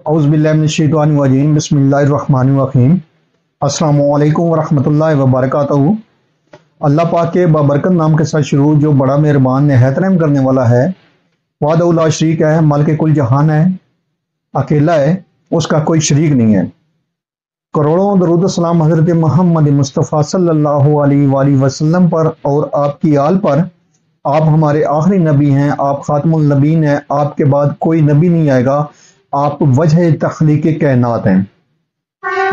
औज़ुबिल्लाहि बिस्मिल्लाहिर्रहमानिर्रहीम। अस्सलामु अलैकुम वरहमतुल्लाहि वबरकातुहू। अल्लाह पाक के बाबरकत नाम के साथ शुरू, जो बड़ा मेहरबान निहायत रहम करने वाला है। वहदहू ला शरीक है, मालिक कुल जहान है, अकेला है, उसका कोई शरीक नहीं है। करोड़ों दरूद सलाम हज़रत मोहम्मद मुस्तफ़ा सल्लल्लाहु अलैहि वसल्लम पर और आपकी आल पर। आप हमारे आखिरी नबी हैं, आप खातमुल नबीन हैं, आपके बाद कोई नबी नहीं आएगा, आप वजह तख्लीक कायनात हैं।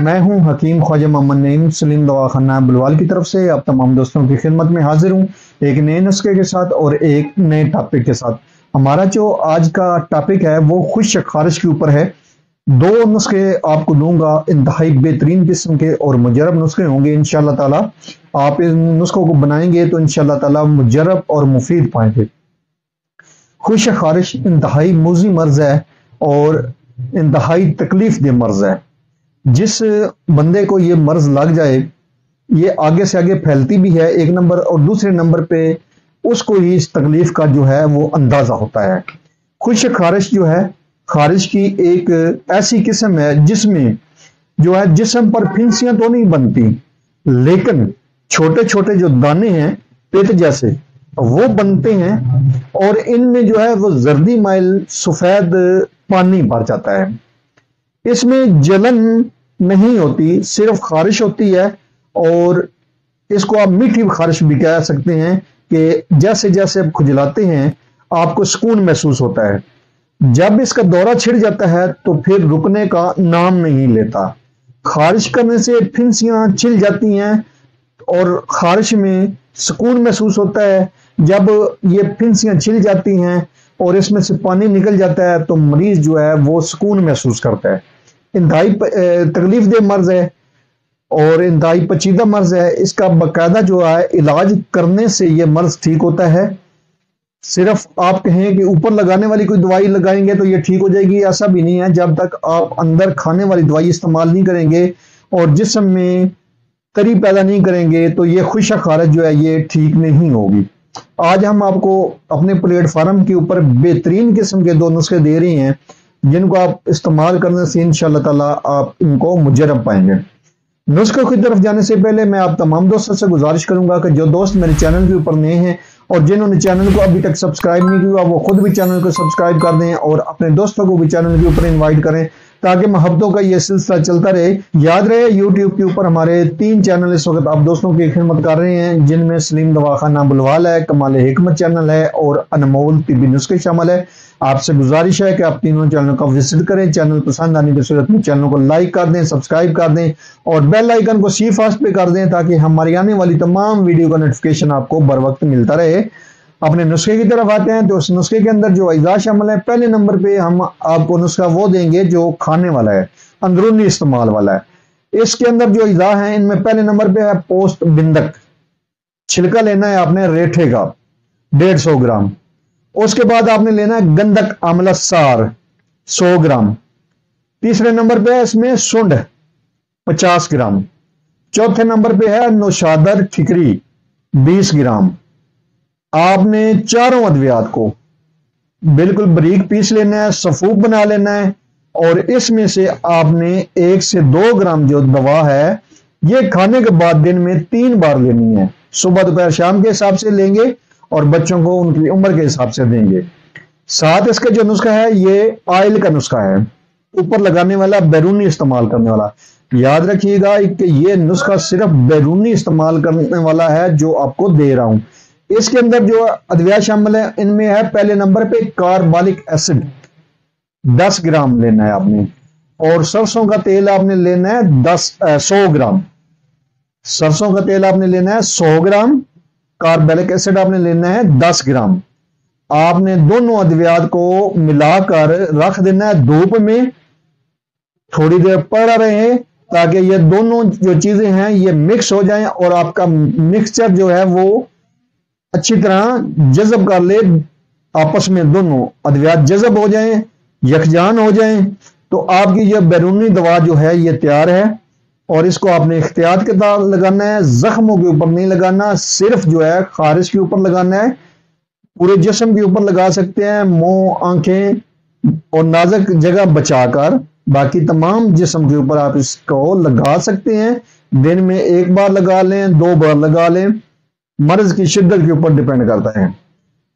मैं हूं हकीम ख्वाजा मोहम्मद नईम सलीम दवाखाना बुलवाल की तरफ से आप तमाम दोस्तों की खिदमत में हाजिर हूं, एक नए नुस्खे के साथ और एक नए टॉपिक के साथ। हमारा जो आज का टॉपिक है वो खुश खारिश के ऊपर है। दो नुस्खे आपको दूंगा, इंतहाई बेहतरीन किस्म के और मुजरब नुस्खे होंगे इंशाअल्लाह ताला। आप इन नुस्खों को बनाएंगे तो इंशाअल्लाह ताला मुजरब और मुफीद पाएंगे। खुश खारिश इंतहाई मूजी मर्ज है और इंतहाई तकलीफ दे मर्ज है। जिस बंदे को ये मर्ज लग जाए, ये आगे से आगे फैलती भी है एक नंबर, और दूसरे नंबर पे उसको ही इस तकलीफ का जो है वो अंदाजा होता है। खुश खारिश जो है, खारिश की एक ऐसी किस्म है जिसमें जो है जिस्म पर फिंसियां तो नहीं बनती, लेकिन छोटे छोटे जो दाने हैं पित जैसे वो बनते हैं, और इनमें जो है वो जर्दी माइल सफेद पानी भर जाता है। इसमें जलन नहीं होती, सिर्फ खारिश होती है, और इसको आप मीठी खारिश भी कह सकते हैं कि जैसे जैसे आप खुजलाते हैं आपको सुकून महसूस होता है। जब इसका दौरा छिड़ जाता है तो फिर रुकने का नाम नहीं लेता। खारिश करने से फिंसियां छिल जाती हैं और खारिश में सुकून महसूस होता है। जब ये फिंसियां छिल जाती हैं और इसमें से पानी निकल जाता है तो मरीज जो है वो सुकून महसूस करता है। इंतहाई तकलीफ दे मर्ज है और इंतहाई पेचीदा मर्ज है। इसका बाकायदा जो है इलाज करने से ये मर्ज ठीक होता है। सिर्फ आप कहें कि ऊपर लगाने वाली कोई दवाई लगाएंगे तो ये ठीक हो जाएगी, ऐसा भी नहीं है। जब तक आप अंदर खाने वाली दवाई इस्तेमाल नहीं करेंगे और जिस्म में तरी पैदा नहीं करेंगे तो ये खुश खारिश जो है ये ठीक नहीं होगी। आज हम आपको अपने प्लेटफार्म के ऊपर बेहतरीन किस्म के दो नुस्खे दे रहे हैं, जिनको आप इस्तेमाल करने से इंशाअल्लाह ताला आप इनको मुजरब पाएंगे। नुस्खे की तरफ जाने से पहले मैं आप तमाम दोस्तों से गुजारिश करूंगा कि जो दोस्त मेरे चैनल के ऊपर नए हैं और जिन्होंने चैनल को अभी तक सब्सक्राइब नहीं किया, वो खुद भी चैनल को सब्सक्राइब कर दें और अपने दोस्तों को भी चैनल के ऊपर इनवाइट करें, ताकि मोहब्बतों का ये सिलसिला चलता रहे। याद रहे, यूट्यूब के ऊपर हमारे 3 चैनल इस वक्त आप दोस्तों की खिदमत कर रहे हैं, जिनमें सलीम दवाखाना बुलवाल है, कमाल हिकमत चैनल है और अनमोल तिब्बी नुस्खे शामिल है। आपसे गुजारिश है कि आप तीनों चैनल का विजिट करें। चैनल पसंद आने की सूरत में चैनल को लाइक कर दें, सब्सक्राइब कर दें और बेल आइकन को सी फास्ट पे कर दें, ताकि हमारी आने वाली तमाम वीडियो का नोटिफिकेशन आपको बर वक्त मिलता रहे। अपने नुस्खे की तरफ आते हैं तो उस नुस्खे के अंदर जो अज्जा शामिल है, पहले नंबर पे हम आपको नुस्खा वो देंगे जो खाने वाला है, अंदरूनी इस्तेमाल वाला है। इसके अंदर जो अज्जा हैं इनमें पहले नंबर पे है पोस्त बिंदक। छिलका लेना है आपने रेठे का 150 ग्राम। उसके बाद आपने लेना है गंधक आमला सार 100 ग्राम। तीसरे नंबर पे है इसमें सुंड 50 ग्राम। चौथे नंबर पे है नौशादर ठिकरी 20 ग्राम। आपने चारों अद्वियात को बिल्कुल बारीक पीस लेना है, सफूक बना लेना है, और इसमें से आपने 1 से 2 ग्राम जो दवा है ये खाने के बाद दिन में 3 बार लेनी है। सुबह दोपहर शाम के हिसाब से लेंगे और बच्चों को उनकी उम्र के हिसाब से देंगे। साथ इसका जो नुस्खा है ये ऑयल का नुस्खा है, ऊपर लगाने वाला, बैरूनी इस्तेमाल करने वाला। याद रखिएगा कि ये नुस्खा सिर्फ बैरूनी इस्तेमाल करने वाला है जो आपको दे रहा हूं। इसके अंदर जो अद्विया शामिल है इनमें है पहले नंबर पे कार्बोलिक एसिड 10 ग्राम लेना है आपने, और सरसों का तेल आपने लेना है 100 ग्राम। सरसों का तेल आपने लेना है 100 ग्राम, कार्बोलिक एसिड आपने लेना है 10 ग्राम। आपने दोनों अद्वियात को मिलाकर रख देना है धूप में, थोड़ी देर पड़ा रहे ताकि ये दोनों जो चीजें हैं ये मिक्स हो जाएं और आपका मिक्सचर जो है वो अच्छी तरह जज़ब कर ले, आपस में दोनों अद्वियात जज़ब हो जाएं, यकजान हो जाएं, तो आपकी यह बैरूनी दवा जो है ये तैयार है। और इसको आपने इख्तियात के साथ लगाना है, जख्मों के ऊपर नहीं लगाना, सिर्फ जो है खारिश के ऊपर लगाना है। पूरे जिस्म के ऊपर लगा सकते हैं, मुंह, आंखें और नाजुक जगह बचाकर باقی تمام جسم کے اوپر آپ اس کو لگا سکتے ہیں، دن میں 1 بار لگا لیں، 2 بار لگا لیں، مرض کی شدت کے اوپر ڈیپینڈ کرتا ہے۔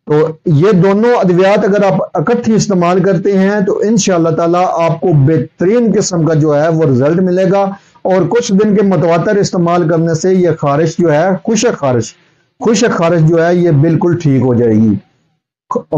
تو یہ دونوں ادویات اگر آپ اکٹھی استعمال کرتے ہیں تو انشاءاللہ تعالی آپ کو بہترین قسم کا جو ہے وہ رزلٹ ملے گا، اور کچھ دن کے متواتر استعمال کرنے سے یہ خارش جو ہے، خشک خارش جو ہے یہ بالکل ٹھیک ہو جائے گی۔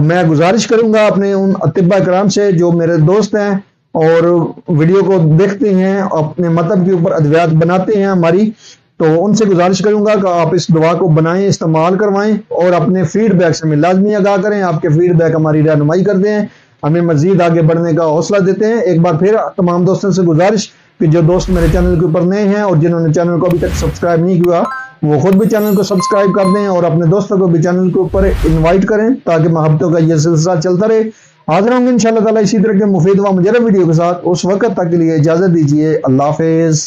میں گزارش کروں گا اپنے ان اطباء کرام سے جو میرے دوست ہیں اور ویڈیو کو دیکھتے ہیں، اپنے مطلب کے اوپر ادویات بناتے ہیں ہماری، تو ان سے گزارش کروں گا کہ آپ اس دوا کو بنائیں، استعمال کروائیں، اور اپنے فیڈ بیک سے ہمیں لازمی آگاہ کریں۔ آپ کے فیڈ بیک ہماری رہنمائی کرتے ہیں، ہمیں مزید آگے بڑھنے کا حوصلہ دیتے ہیں۔ ایک بار پھر تمام دوستوں سے گزارش کہ جو دوست میرے چینل کے اوپر نئے ہیں اور جنہوں نے چینل کو ابھی تک سبسکرائب نہیں کیا، وہ خود بھی چینل کو سبسکرائب کر دیں اور اپنے دوستوں کو بھی چینل کے اوپر انوائٹ کریں تاکہ محبتوں کا یہ سلسلہ چلتا رہے۔ حاضر ہوں گے انشاءاللہ تعالی اسی طرح کے مفید و مجرب ویڈیو کے ساتھ۔ اس وقت تک کے لیے اجازت دیجیے، اللہ حافظ۔